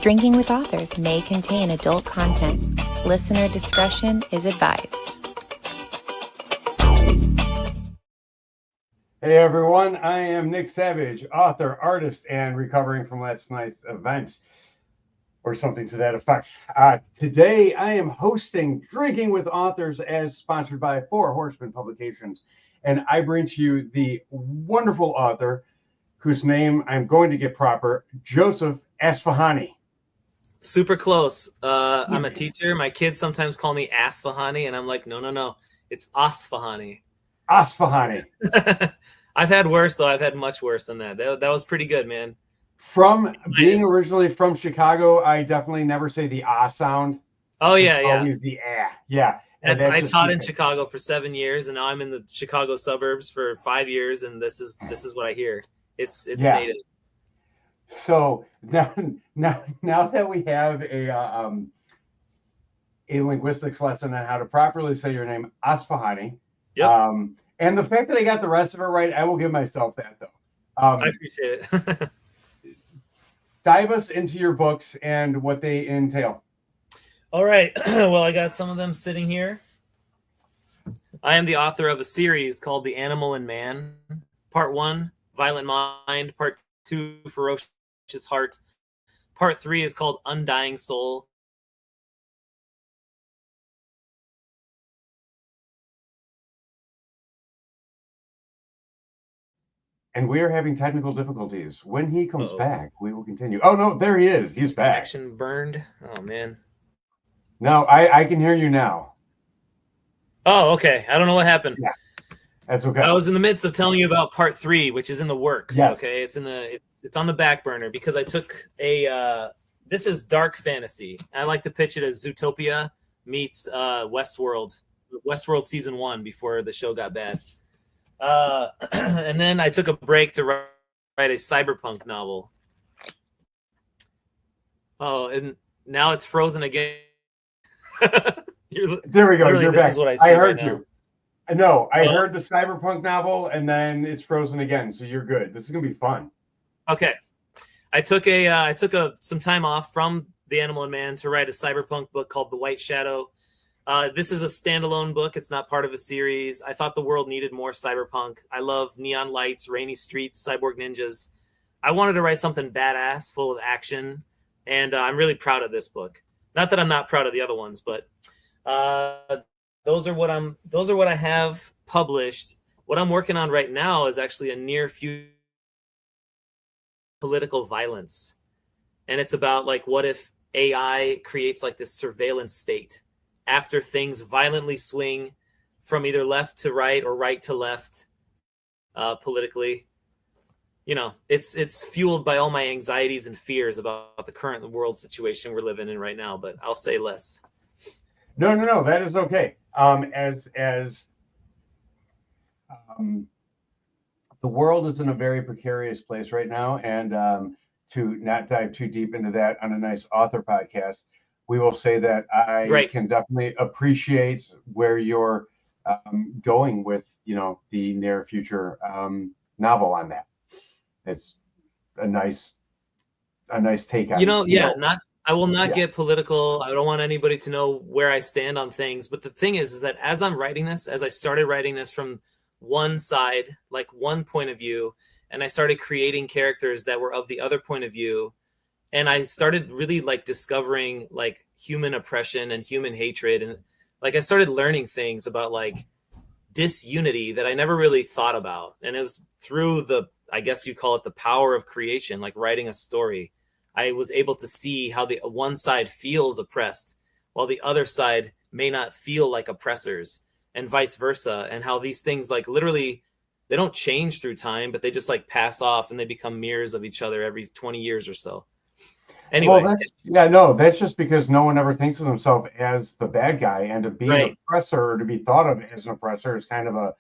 Drinking with Authors may contain adult content. Listener discretion is advised. Hey everyone, I am Nick Savage, author, artist, and recovering from last night's event, or something to that effect. Today I am hosting Drinking with Authors as sponsored by Horsemen publications, and I bring to you the wonderful author whose name I'm going to get proper, Joseph Asphahani. Super close. I'm a teacher. My kids sometimes call me Asphahani, and I'm like, no. It's Asphahani. Asphahani. I've had worse, though. I've had much worse than that. That was pretty good, man. From being originally from Chicago, I definitely never say the ah sound. Oh, yeah, it's always the ah. Yeah. I taught in Chicago for 7 years, and now I'm in the Chicago suburbs for 5 years, and this is what I hear. It's native. So now that we have a linguistics lesson on how to properly say your name, Asphahani. Yep. And the fact that I got the rest of it right, I will give myself that, though. I appreciate it. Dive us into your books and what they entail. All right. Well, I got some of them sitting here. I am the author of a series called The Animal and Man. Part 1, Violent Mind. Part 2, Ferocious Heart. Part 3 is called Undying Soul. And we are having technical difficulties. When he comes back, we will continue. Oh, no, there he is. He's back. Connection burned. Oh, man. No, I can hear you now. Oh, okay. I don't know what happened. Yeah, that's okay. I was in the midst of telling you about part 3, which is in the works. Yes. Okay, it's on the back burner because I took this is dark fantasy. I like to pitch it as Zootopia meets Westworld season 1 before the show got bad. And then I took a break to write a cyberpunk novel. Oh, and now it's frozen again. There we go. You're back. Is what I heard right you. No, I heard the cyberpunk novel, and then it's frozen again. So you're good. This is gonna be fun. Okay, I took some time off from The Animal and Man to write a cyberpunk book called The White Shadow. This is a standalone book. It's not part of a series. I thought the world needed more cyberpunk. I love neon lights, rainy streets, cyborg ninjas. I wanted to write something badass, full of action, and I'm really proud of this book. Not that I'm not proud of the other ones, but those are what I have published. What I'm working on right now is actually a near future political violence, and it's about like what if AI creates like this surveillance state after things violently swing from either left to right or right to left politically. You know, it's fueled by all my anxieties and fears about the current world situation we're living in right now, but I'll say less. No, that is okay. As the world is in a very precarious place right now, and to not dive too deep into that on a nice author podcast, we will say that I can definitely appreciate where you're going with, the near future novel on that. It's a nice take on it. I will not get political. I don't want anybody to know where I stand on things. But the thing is that as I'm writing this, as I started writing this from one side, like one point of view, and I started creating characters that were of the other point of view, and I started really like discovering like human oppression and human hatred. And like I started learning things about like disunity that I never really thought about. And it was through I guess you call it the power of creation, like writing a story. I was able to see how the one side feels oppressed while the other side may not feel like oppressors, and vice versa. And how these things like literally, they don't change through time, but they just like pass off and they become mirrors of each other every 20 years or so. Anyway. Well, that's just because no one ever thinks of himself as the bad guy, and to be an oppressor, or to be thought of as an oppressor, is kind of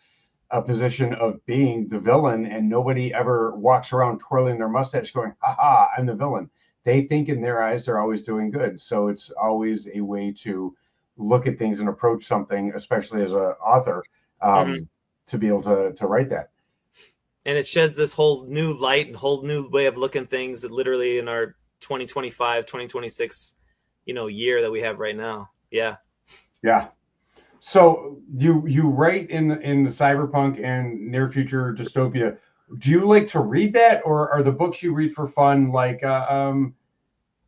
a position of being the villain, and nobody ever walks around twirling their mustache going, "Ha, I'm the villain." They think in their eyes they're always doing good. So it's always a way to look at things and approach something, especially as an author, to be able to write that. And it sheds this whole new light and whole new way of looking things that literally in our 2025, 2026, year that we have right now. Yeah. Yeah. So you write in the cyberpunk and near future dystopia. Do you like to read that, or are the books you read for fun like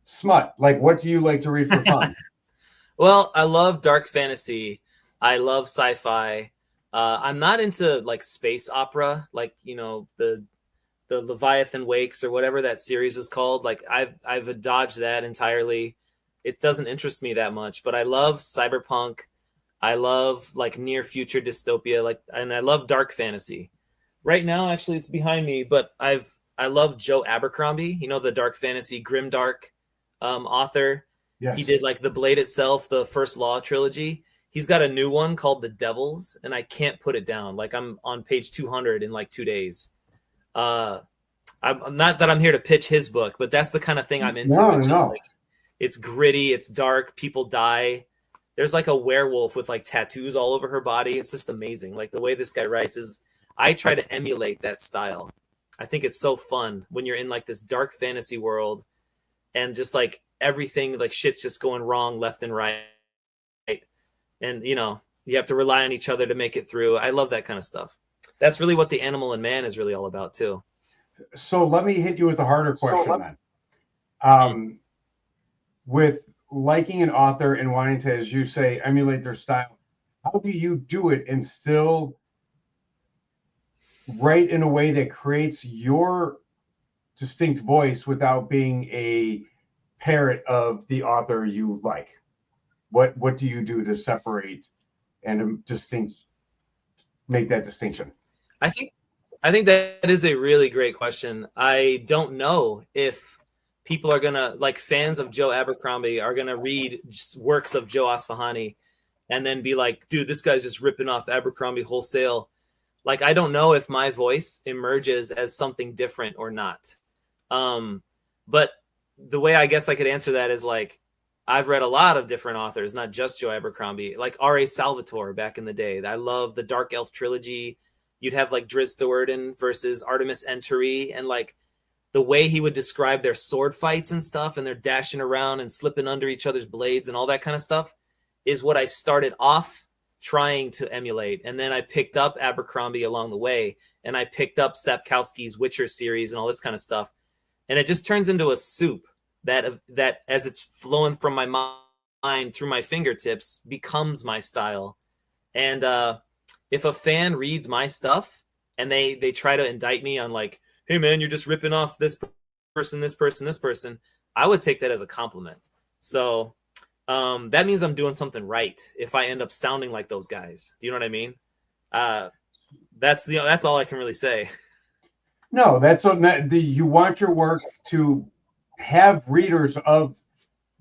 smut? Like, what do you like to read for fun? Well, I love dark fantasy. I love sci-fi. I'm not into like space opera, like the Leviathan Wakes or whatever that series is called. Like I've dodged that entirely. It doesn't interest me that much. But I love cyberpunk. I love like near future dystopia, and I love dark fantasy. Right now, actually, it's behind me, but I love Joe Abercrombie. The dark fantasy grimdark author. Yes. He did like The Blade Itself, the First Law trilogy. He's got a new one called The Devils, and I can't put it down. Like I'm on page 200 in like 2 days. I'm not that I'm here to pitch his book, but that's the kind of thing I'm into. It's just like it's gritty, it's dark, people die. There's like a werewolf with like tattoos all over her body. It's just amazing. Like the way this guy writes is I try to emulate that style. I think it's so fun when you're in like this dark fantasy world and just like everything, like shit's just going wrong left and right. And you have to rely on each other to make it through. I love that kind of stuff. That's really what the Animal and Man is really all about too. So let me hit you with a harder question then. With liking an author and wanting to, as you say, emulate their style, how do you do it and still write in a way that creates your distinct voice without being a parrot of the author you like? What do you do to separate and make that distinction? I think that is a really great question. I don't know if people are gonna, like, fans of Joe Abercrombie are gonna read works of Joe Asphahani and then be like, dude, this guy's just ripping off Abercrombie wholesale. Like, I don't know if my voice emerges as something different or not. But the way I guess I could answer that is like, I've read a lot of different authors, not just Joe Abercrombie, like R.A. Salvatore back in the day. I love the Dark Elf trilogy. You'd have like Drizzt Do'Urden versus Artemis Entreri, and like the way he would describe their sword fights and stuff, and they're dashing around and slipping under each other's blades and all that kind of stuff is what I started off trying to emulate. And then I picked up Abercrombie along the way, and I picked up Sapkowski's Witcher series and all this kind of stuff. And it just turns into a soup that as it's flowing from my mind through my fingertips becomes my style. And if a fan reads my stuff and they try to indict me on like, hey man, you're just ripping off this person, I would take that as a compliment. So that means I'm doing something right if I end up sounding like those guys. Do you know what I mean? That's all I can really say. No, you want your work to have readers of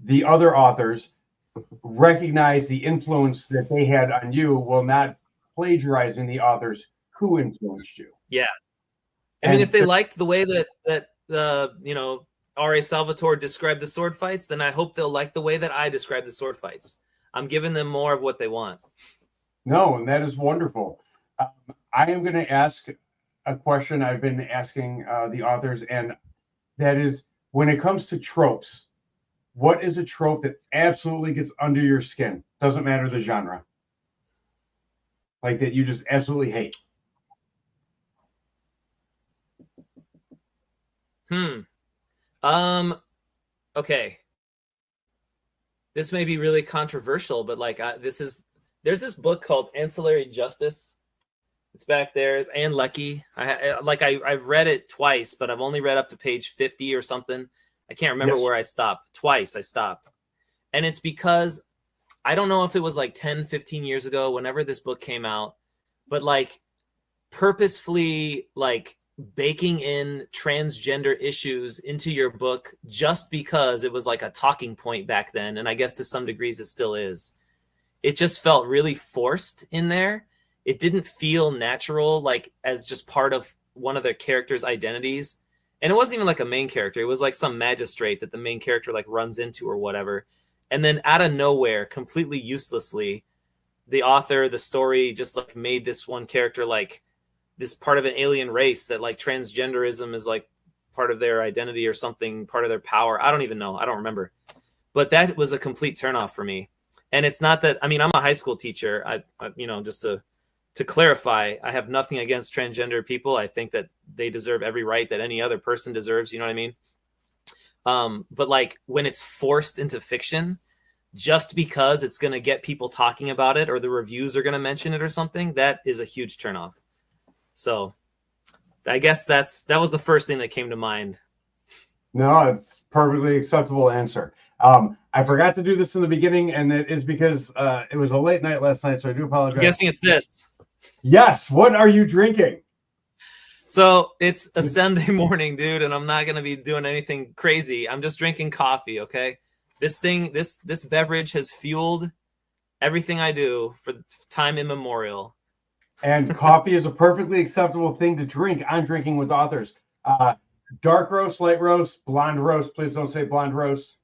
the other authors recognize the influence that they had on you, while not plagiarizing the authors who influenced you. Yeah. I mean, if they liked the way that R.A. Salvatore described the sword fights, then I hope they'll like the way that I describe the sword fights. I'm giving them more of what they want. No, and that is wonderful. I am going to ask a question I've been asking the authors, and that is, when it comes to tropes, what is a trope that absolutely gets under your skin? Doesn't matter the genre. Like that you just absolutely hate. Okay. This may be really controversial, but like there's this book called Ancillary Justice. It's back there, and Lecky. I've read it twice, but I've only read up to page 50 or something. I can't remember where I stopped. Twice I stopped. And it's because I don't know if it was like 10, 15 years ago, whenever this book came out, but like purposefully like baking in transgender issues into your book just because it was like a talking point back then. And I guess to some degrees it still is. It just felt really forced in there. It didn't feel natural, like as just part of one of their characters' identities. And it wasn't even like a main character. It was like some magistrate that the main character like runs into or whatever. And then out of nowhere, completely uselessly, the author, the story just like made this one character like this part of an alien race, that like transgenderism is like part of their identity or something, part of their power. I don't even know. I don't remember. But that was a complete turnoff for me. And it's not that, I mean, I'm a high school teacher. I just to clarify, I have nothing against transgender people. I think that they deserve every right that any other person deserves. You know what I mean? But like when it's forced into fiction, just because it's going to get people talking about it or the reviews are going to mention it or something, that is a huge turnoff. So I guess that was the first thing that came to mind. No, it's perfectly acceptable answer. I forgot to do this in the beginning, and it is because it was a late night last night, so I do apologize. I'm guessing it's this. Yes. What are you drinking? So it's a Sunday morning, dude, and I'm not going to be doing anything crazy. I'm just drinking coffee, okay? This beverage has fueled everything I do for time immemorial. And coffee is a perfectly acceptable thing to drink on Drinking with Authors. Dark roast, light roast, blonde roast. Please don't say blonde roast.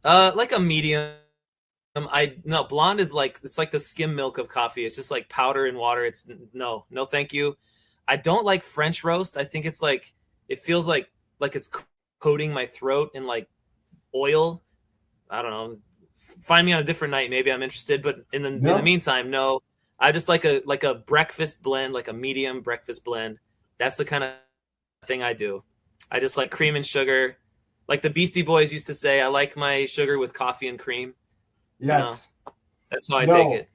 Like a medium. Blonde is like, it's like the skim milk of coffee. It's just like powder and water. It's no, thank you. I don't like French roast. I think it's like, it feels like it's coating my throat in like oil. I don't know. Find me on a different night. Maybe I'm interested, but in the meantime, no. I just like a breakfast blend, like a medium breakfast blend. That's the kind of thing I do. I just like cream and sugar. Like the Beastie Boys used to say, I like my sugar with coffee and cream. Yes. You know, that's how I take it.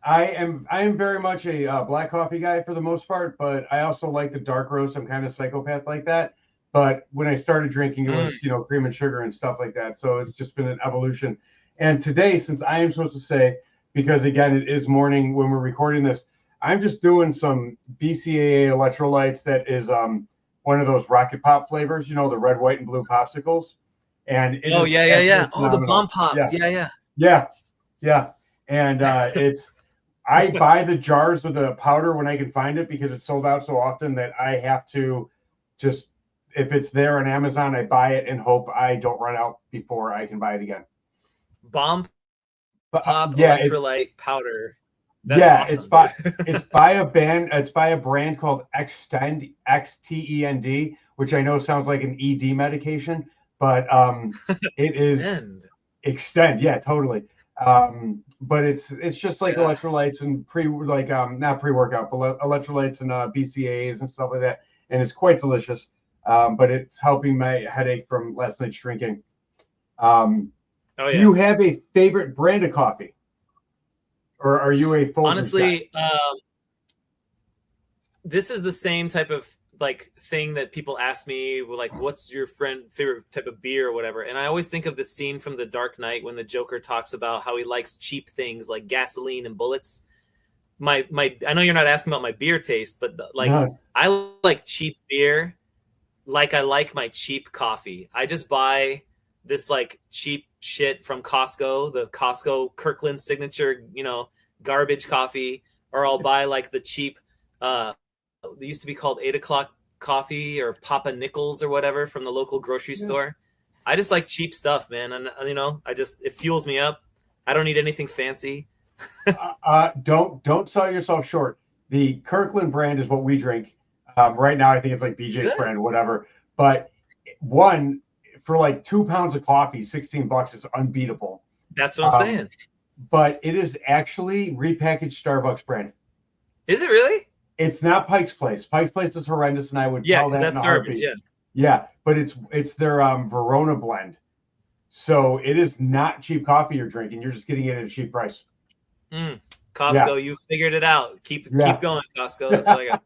I am very much a black coffee guy for the most part, but I also like the dark roast. I'm kind of psychopath like that. But when I started drinking, it was, cream and sugar and stuff like that. So it's just been an evolution. And today, since I am supposed to say, because again, it is morning when we're recording this, I'm just doing some BCAA electrolytes. That is one of those Rocket Pop flavors, the red, white, and blue popsicles. And yeah. Oh, the bomb pops. Yeah. And it's, I buy the jars with the powder when I can find it because it's sold out so often that I have to just, if it's there on Amazon, I buy it and hope I don't run out before I can buy it again. Bomb pop electrolyte powder. That's awesome, it's by a brand called Extend, XTEND, which I know sounds like an ED medication, but it is Extend. Yeah, totally. But it's just like electrolytes and not pre-workout, but electrolytes and BCAAs and stuff like that, and it's quite delicious. But it's helping my headache from last night's drinking. Do you have a favorite brand of coffee? Or are you a Folgers honestly guy? This is the same type of like thing that people ask me, like, what's your favorite type of beer or whatever, and I always think of the scene from The Dark Knight when the Joker talks about how he likes cheap things like gasoline and bullets. I know you're not asking about my beer taste, but I like cheap beer like I like my cheap coffee. I just buy this like cheap shit from Costco, the Costco Kirkland signature, garbage coffee, or I'll buy like the cheap, they used to be called 8 o'clock coffee or Papa Nichols or whatever from the local grocery store. I just like cheap stuff, man. And it fuels me up. I don't need anything fancy. Don't sell yourself short. The Kirkland brand is what we drink. Right now, I think it's like BJ's brand or whatever. But one, for like 2 pounds of coffee, $16 is unbeatable. That's what I'm saying. But it is actually repackaged Starbucks brand. Is it really? It's not Pike's Place. Pike's Place is horrendous, and I would tell that that's garbage. Yeah, but it's their Verona blend. So it is not cheap coffee you're drinking. You're just getting it at a cheap price. Costco, you figured it out. Keep going, Costco. That's all I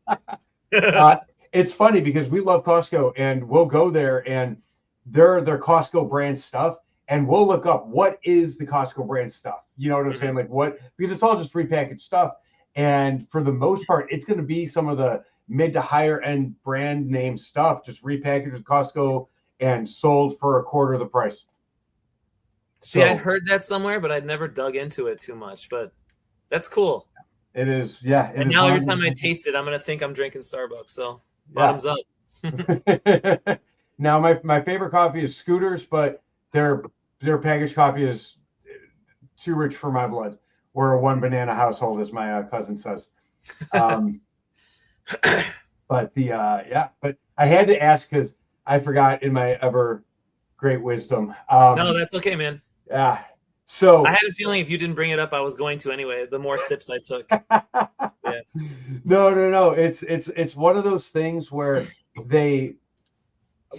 got. It's funny because we love Costco, and we'll go there and their Costco brand stuff, and we'll look up what is the Costco brand stuff. You know what I'm saying? Like because it's all just repackaged stuff. And for the most part, it's going to be some of the mid to higher end brand name stuff, just repackaged with Costco and sold for a quarter of the price. See, I'd heard that somewhere, but I'd never dug into it too much. But that's cool. It is, yeah. And now every time I taste it, I'm going to think I'm drinking Starbucks. So bottoms up. Now, my favorite coffee is Scooters, but their packaged coffee is too rich for my blood. We're a one banana household, as my cousin says. But I had to ask because I forgot in my ever great wisdom. No, that's okay, man. Yeah. So I had a feeling if you didn't bring it up, I was going to anyway. The more sips I took. Yeah. No. It's one of those things where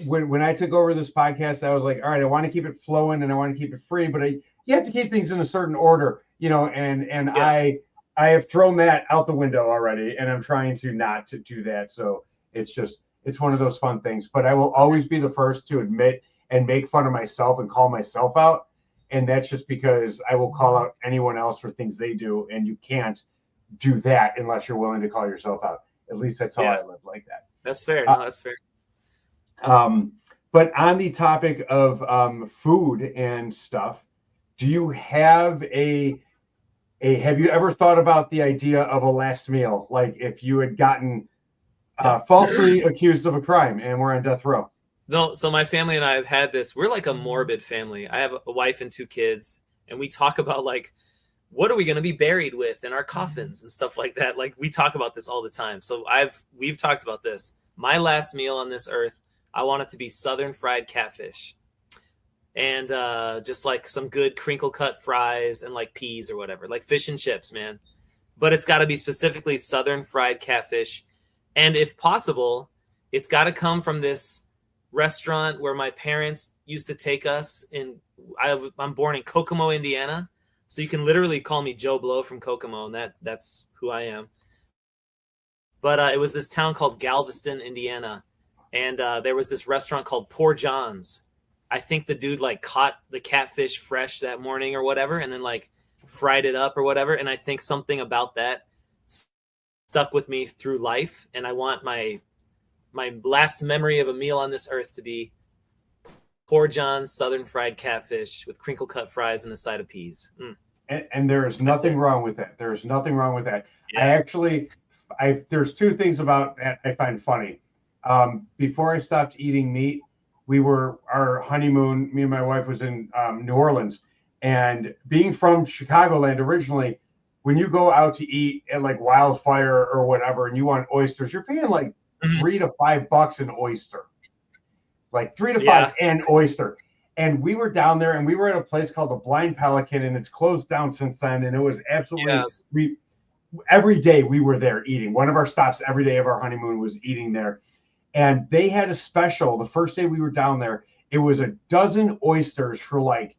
when I took over this podcast, I was like, all right, I want to keep it flowing and I want to keep it free, but you have to keep things in a certain order, and yeah. I have thrown that out the window already, and I'm trying to not to do that. So it's one of those fun things, but I will always be the first to admit and make fun of myself and call myself out. And that's just because I will call out anyone else for things they do, and you can't do that unless you're willing to call yourself out. At least that's how I live, like that. That's fair. No, that's fair. But on the topic of food and stuff, do you have have you ever thought about the idea of a last meal? Like if you had gotten falsely accused of a crime and were on death row? No, so my family and I have had this. We're like a morbid family. I have a wife and 2 kids, and we talk about like, what are we going to be buried with in our coffins and stuff like that. Like we talk about this all the time. So we've talked about this. My last meal on this earth, I want it to be Southern fried catfish and just like some good crinkle cut fries and like peas or whatever, like fish and chips, man. But it's got to be specifically Southern fried catfish. And if possible, it's got to come from this restaurant where my parents used to take us I'm born in Kokomo, Indiana. So you can literally call me Joe Blow from Kokomo, and that's who I am. But it was this town called Galveston, Indiana. And there was this restaurant called Poor John's. I think the dude like caught the catfish fresh that morning or whatever, and then like fried it up or whatever. And I think something about that stuck with me through life. And I want my last memory of a meal on this earth to be Poor John's Southern fried catfish with crinkle cut fries and a side of peas. And there is nothing wrong with that. There is nothing wrong with that. Yeah. There's 2 things about that I find funny. Before I stopped eating meat, our honeymoon, me and my wife, was in New Orleans. And being from Chicagoland originally, when you go out to eat at like Wildfire or whatever, and you want oysters, you're paying like $3 to $5 an oyster, like 3 to 5 an oyster. And we were down there, and we were at a place called the Blind Pelican, and it's closed down since then. And it was absolutely every day we were there eating. One of our stops every day of our honeymoon was eating there. And they had a special the first day we were down there. It was a dozen oysters for like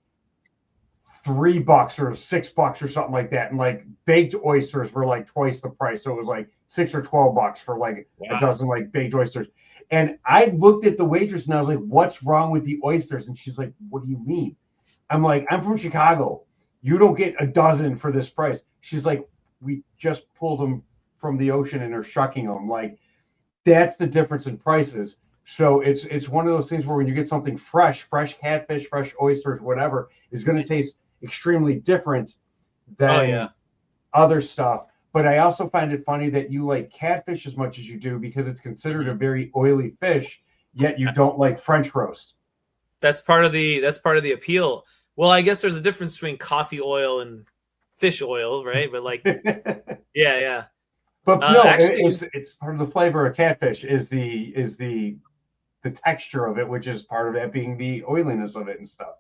$3 or $6 or something like that. And like baked oysters were like twice the price. So it was like $6 or $12 for like a dozen like baked oysters. And I looked at the waitress and I was like, what's wrong with the oysters? And she's like, what do you mean? I'm like, I'm from Chicago. You don't get a dozen for this price. She's like, we just pulled them from the ocean and are shucking them. Like, that's the difference in prices. So it's one of those things where when you get something fresh catfish, fresh oysters, whatever, is going to taste extremely different than other stuff. But I also find it funny that you like catfish as much as you do because it's considered a very oily fish, yet you don't like French roast. That's part of the appeal. Well, I guess there's a difference between coffee oil and fish oil, right? But like, yeah. But no, actually, it's part of the flavor of catfish is the texture of it, which is part of that being the oiliness of it and stuff.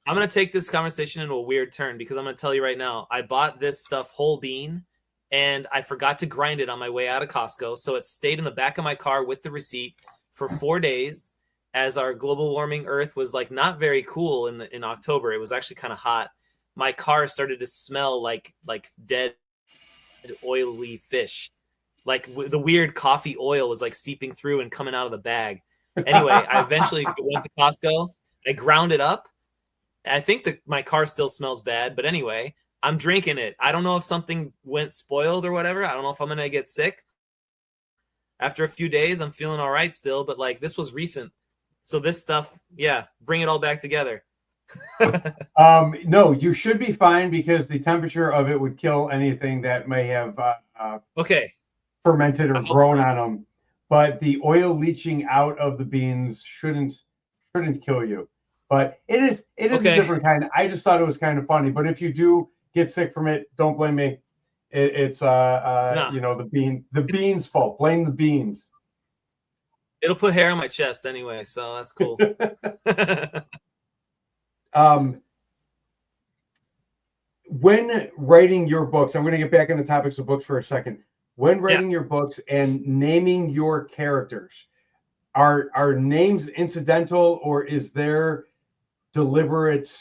I'm going to take this conversation into a weird turn because I'm going to tell you right now, I bought this stuff whole bean and I forgot to grind it on my way out of Costco. So it stayed in the back of my car with the receipt for 4 days as our global warming earth was like not very cool in October. It was actually kind of hot. My car started to smell like dead oily fish. Like the weird coffee oil was like seeping through and coming out of the bag. Anyway, I eventually went to Costco. I ground it up. I think that my car still smells bad, but anyway, I'm drinking it. I don't know if something went spoiled or whatever. I don't know if I'm going to get sick. After a few days, I'm feeling all right still, but like this was recent. So this stuff, bring it all back together. No, you should be fine because the temperature of it would kill anything that may have fermented or grown on them. But the oil leaching out of the beans shouldn't kill you. But it is a different kind. I just thought it was kind of funny. But if you do get sick from it, don't blame me. It's the beans' fault. Blame the beans. It'll put hair on my chest anyway, so that's cool. When writing your books, I'm going to get back into topics of books for a second. When writing your books and naming your characters, are names incidental, or is there deliberate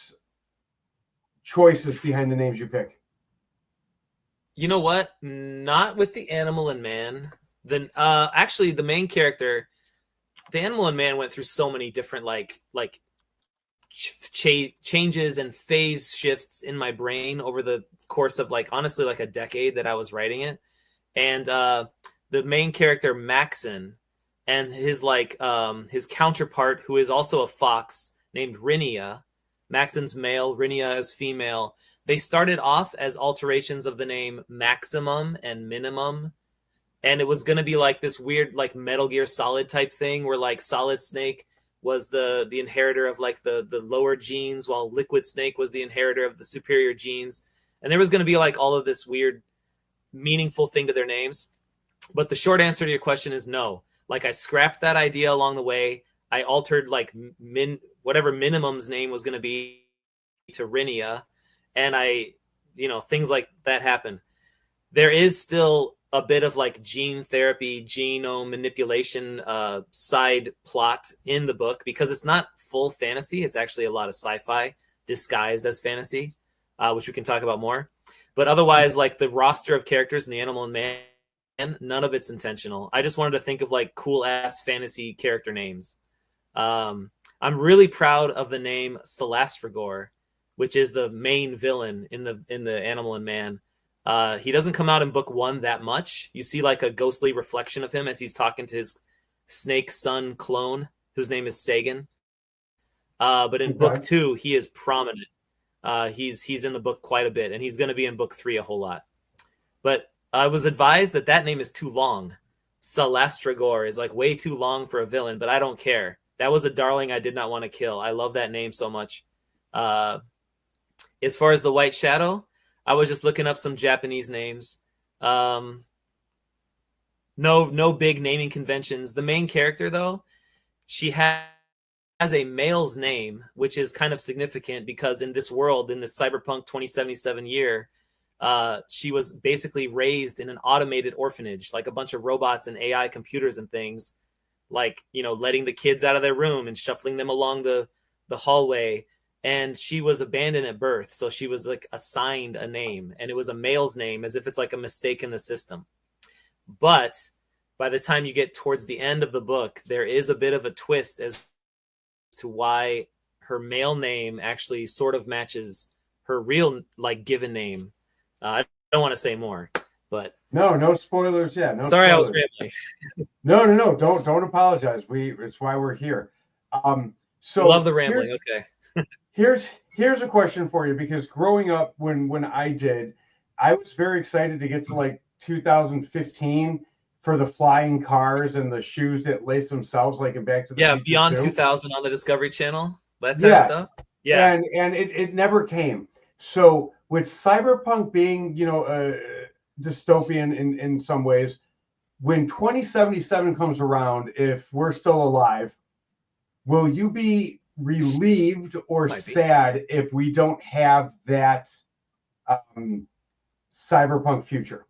choices behind the names you pick? You know what? Not with the animal and man. Actually, the main character, the animal and man, went through so many different changes and phase shifts in my brain over the course of honestly a decade that I was writing it. And the main character Maxon and his his counterpart, who is also a fox named Rinia. Maxon's male, Rinia is female. They started off as alterations of the name Maximum and Minimum. And it was going to be this weird Metal Gear Solid type thing where Solid Snake was the inheritor of the lower genes, while Liquid Snake was the inheritor of the superior genes. And there was going to be all of this weird meaningful thing to their names. But the short answer to your question is no. I scrapped that idea along the way. I altered whatever Minimum's name was going to be to Rinia. And things like that happen. There is still a bit of gene therapy, genome manipulation side plot in the book, because it's not full fantasy. It's actually a lot of sci-fi disguised as fantasy, which we can talk about more. But otherwise, the roster of characters in the animal and man, none of it's intentional. I just wanted to think of cool ass fantasy character names. I'm really proud of the name Celastragor, which is the main villain in the animal and man. He doesn't come out in book 1 that much. You see a ghostly reflection of him as he's talking to his snake son clone, whose name is Sagan. But in book 2, he is prominent. He's in the book quite a bit, and he's going to be in book 3 a whole lot. But I was advised that name is too long. Celastragor is way too long for a villain, but I don't care. That was a darling I did not want to kill. I love that name so much. As far as the White Shadow, I was just looking up some Japanese names. No big naming conventions. The main character, though, she has a male's name, which is kind of significant because in this world, in this cyberpunk 2077 year, she was basically raised in an automated orphanage, a bunch of robots and AI computers and things, letting the kids out of their room and shuffling them along the hallway. And she was abandoned at birth. So she was assigned a name, and it was a male's name, as if it's a mistake in the system. But by the time you get towards the end of the book, there is a bit of a twist as to why her male name actually sort of matches her real given name. I don't want to say more, but no spoilers. Yeah, no. Sorry, spoilers. I was No. rambling. Don't apologize. It's why we're here. So love the rambling. Okay. Here's a question for you, because growing up when I did, I was very excited to get to 2015 for the flying cars and the shoes that lace themselves in Back to the Future Beyond 2. 2000 on the Discovery Channel, that type of stuff. Yeah, and it never came. So with cyberpunk being dystopian in some ways, when 2077 comes around, if we're still alive, will you be relieved or sad if we don't have that cyberpunk future?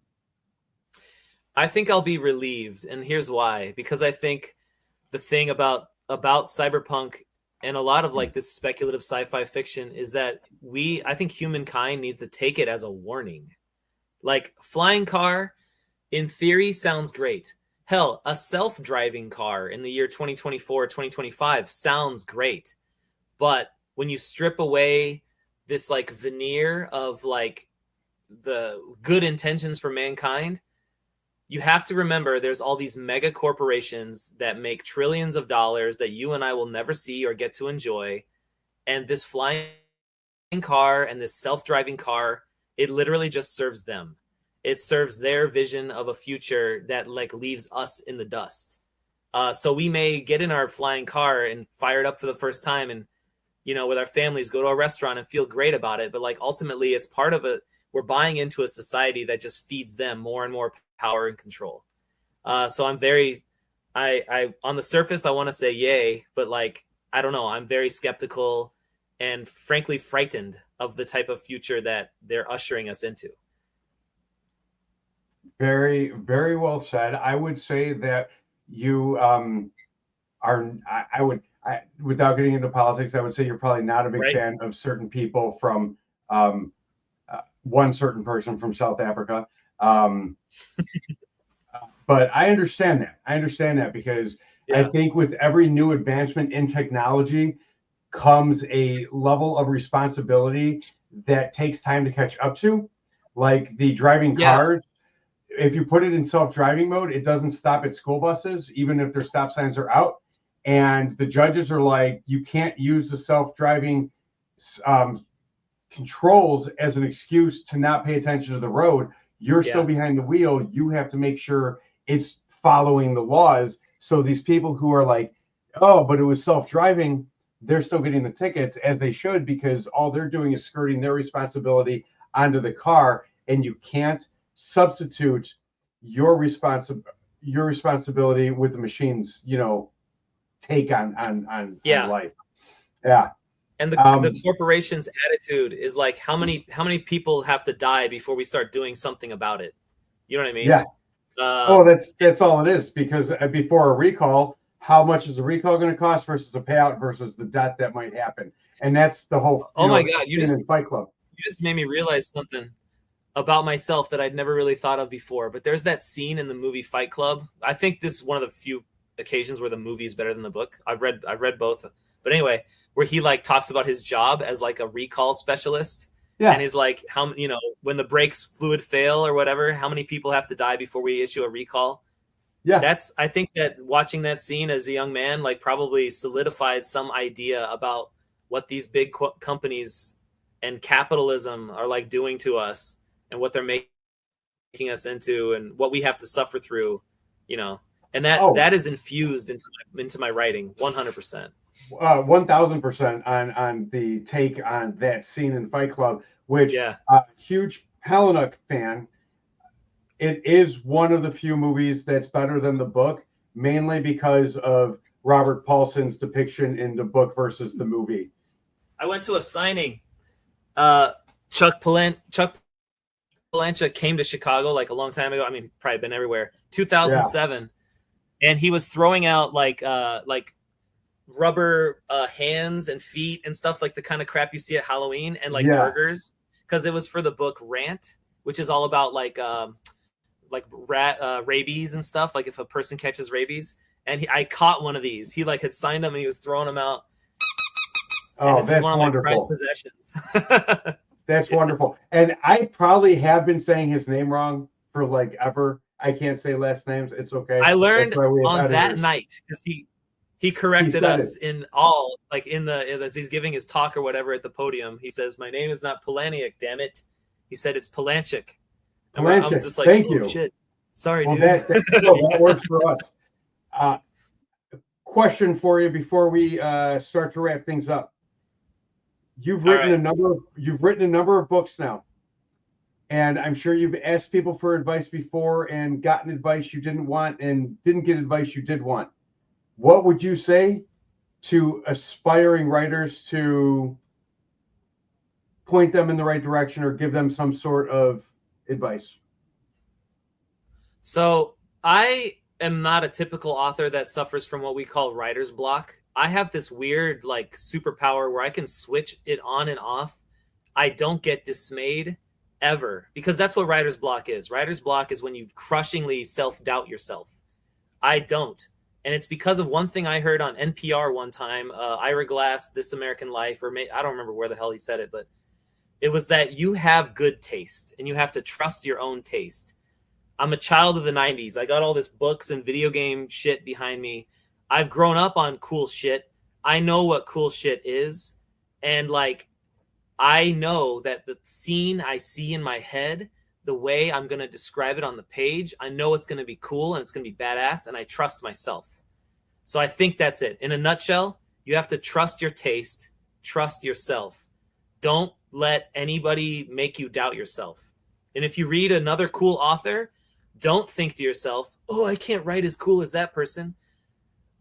I think I'll be relieved, and here's why. Because I think the thing about cyberpunk and a lot of this speculative sci-fi fiction is that I think humankind needs to take it as a warning. Flying car, in theory, sounds great. Hell, a self-driving car in the year 2024, 2025 sounds great. But when you strip away this veneer of the good intentions for mankind, you have to remember there's all these mega corporations that make trillions of dollars that you and I will never see or get to enjoy. And this flying car and this self-driving car, it literally just serves them. It serves their vision of a future that leaves us in the dust. So we may get in our flying car and fire it up for the first time and, with our families, go to a restaurant and feel great about it. But ultimately it's part of we're buying into a society that just feeds them more and more power and control. So I'm very I on the surface I want to say yay, but like I don't know, I'm very skeptical and frankly frightened of the type of future that they're ushering us into. Very, very well said. I would say that you without getting into politics, I would say you're probably not a big Right. fan of certain people from um, one certain person from South Africa. Um, but I understand that. I understand that because I Yeah. think with every new advancement in technology comes a level of responsibility that takes time to catch up to. Like the driving Yeah. cars, if you put it in self-driving mode, it doesn't stop at school buses, even if their stop signs are out. And the judges are like, you can't use the self-driving controls as an excuse to not pay attention to the road. You're still behind the wheel. You have to make sure it's following the laws. So these people who are like, oh, but it was self-driving, they're still getting the tickets, as they should, because all they're doing is skirting their responsibility onto the car. And you can't substitute your responsibility with the machine's, take on life. Yeah. And the corporation's attitude is like, how many people have to die before we start doing something about it? You know what I mean? Yeah. That's all it is. Because before a recall, how much is a recall going to cost versus a payout versus the death that might happen? And that's the whole. Oh my God! You just Fight Club. You just made me realize something about myself that I'd never really thought of before. But there's that scene in the movie Fight Club. I think this is one of the few occasions where the movie is better than the book. I've read both, but anyway, where he like talks about his job as like a recall specialist. Yeah. And he's like, how, when the brakes fluid fail or whatever, how many people have to die before we issue a recall? Yeah. I think that watching that scene as a young man, like probably solidified some idea about what these big companies and capitalism are like doing to us and what they're making us into and what we have to suffer through, and that is infused into my writing 100%. 1000% on the take on that scene in Fight Club, which huge Palahniuk fan. It is one of the few movies that's better than the book, mainly because of Robert Paulson's depiction in the book versus the movie. I went to a signing. Chuck Palahniuk came to Chicago like a long time ago. I mean, probably been everywhere. 2007, and he was throwing out like rubber hands and feet and stuff, like the kind of crap you see at Halloween, and like burgers, because it was for the book Rant, which is all about like rabies and stuff. Like if a person catches rabies, and I caught one of these. He like had signed them and he was throwing them out. Oh, that's one of my prized possessions. That's wonderful. And I probably have been saying his name wrong for like ever. I can't say last names. It's okay. I learned on that night because he corrected us in all, like as he's giving his talk or whatever at the podium. He says, "My name is not Palahniuk, damn it." He said it's Palahniuk. Palahniuk. I'm just like, thank you. Shit. Sorry, dude. That works for us. Question for you before we start to wrap things up. You've written a number of books now, and I'm sure you've asked people for advice before and gotten advice you didn't want and didn't get advice you did want. What would you say to aspiring writers to point them in the right direction or give them some sort of advice? So I am not a typical author that suffers from what we call writer's block. I have this weird like superpower where I can switch it on and off. I don't get dismayed ever, because that's what writer's block is. Writer's block is when you crushingly self-doubt yourself. I don't. And it's because of one thing I heard on NPR one time, Ira Glass, This American Life, I don't remember where the hell he said it, but it was that you have good taste and you have to trust your own taste. I'm a child of the 90s. I got all this books and video game shit behind me. I've grown up on cool shit. I know what cool shit is. And like, I know that the scene I see in my head, the way I'm going to describe it on the page, I know it's going to be cool and it's going to be badass, and I trust myself. So I think that's it. In a nutshell, you have to trust your taste, trust yourself. Don't let anybody make you doubt yourself. And if you read another cool author, don't think to yourself, oh, I can't write as cool as that person.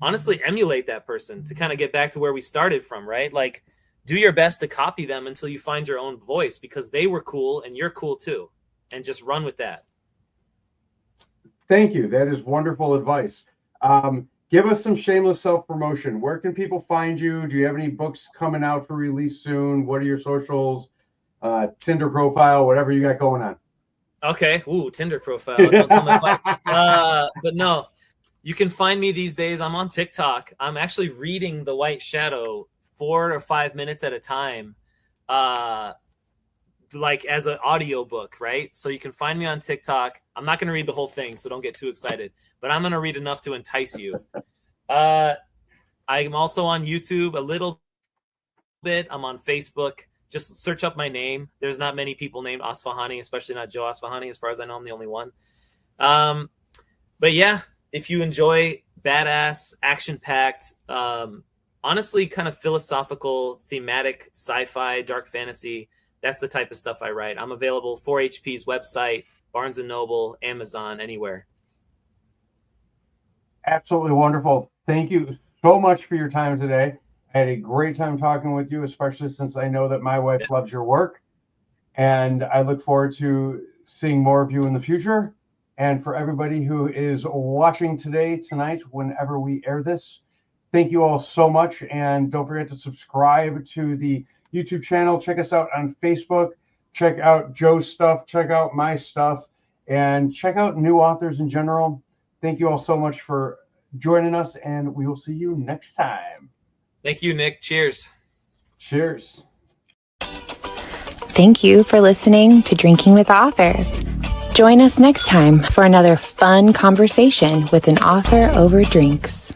honestly emulate that person to kind of get back to where we started from, right? Like, do your best to copy them until you find your own voice, because they were cool and you're cool too, and just run with that. Thank you. That is wonderful advice. Give us some shameless self-promotion. Where can people find you? Do you have any books coming out for release soon? What are your socials, Tinder profile, whatever you got going on? Okay. Ooh, Tinder profile. Don't tell my wife. But no, you can find me these days. I'm on TikTok. I'm actually reading The White Shadow 4 or 5 minutes at a time, like as an audio book, right? So you can find me on TikTok. I'm not going to read the whole thing, so don't get too excited, but I'm going to read enough to entice you. I'm also on YouTube a little bit. I'm on Facebook. Just search up my name. There's not many people named Asphahani, especially not Joe Asphahani. As far as I know, I'm the only one. But yeah, if you enjoy badass, action-packed, honestly kind of philosophical, thematic, sci-fi, dark fantasy, that's the type of stuff I write. I'm available 4HP's website, Barnes & Noble, Amazon, anywhere. Absolutely wonderful. Thank you so much for your time today. I had a great time talking with you, especially since I know that my wife loves your work. And I look forward to seeing more of you in the future. And for everybody who is watching tonight, whenever we air this, thank you all so much. And don't forget to subscribe to the YouTube channel. Check us out on Facebook. Check out Joe's stuff. Check out my stuff. And check out new authors in general. Thank you all so much for joining us. And we will see you next time. Thank you, Nick. Cheers. Cheers. Thank you for listening to Drinking with Authors. Join us next time for another fun conversation with an author over drinks.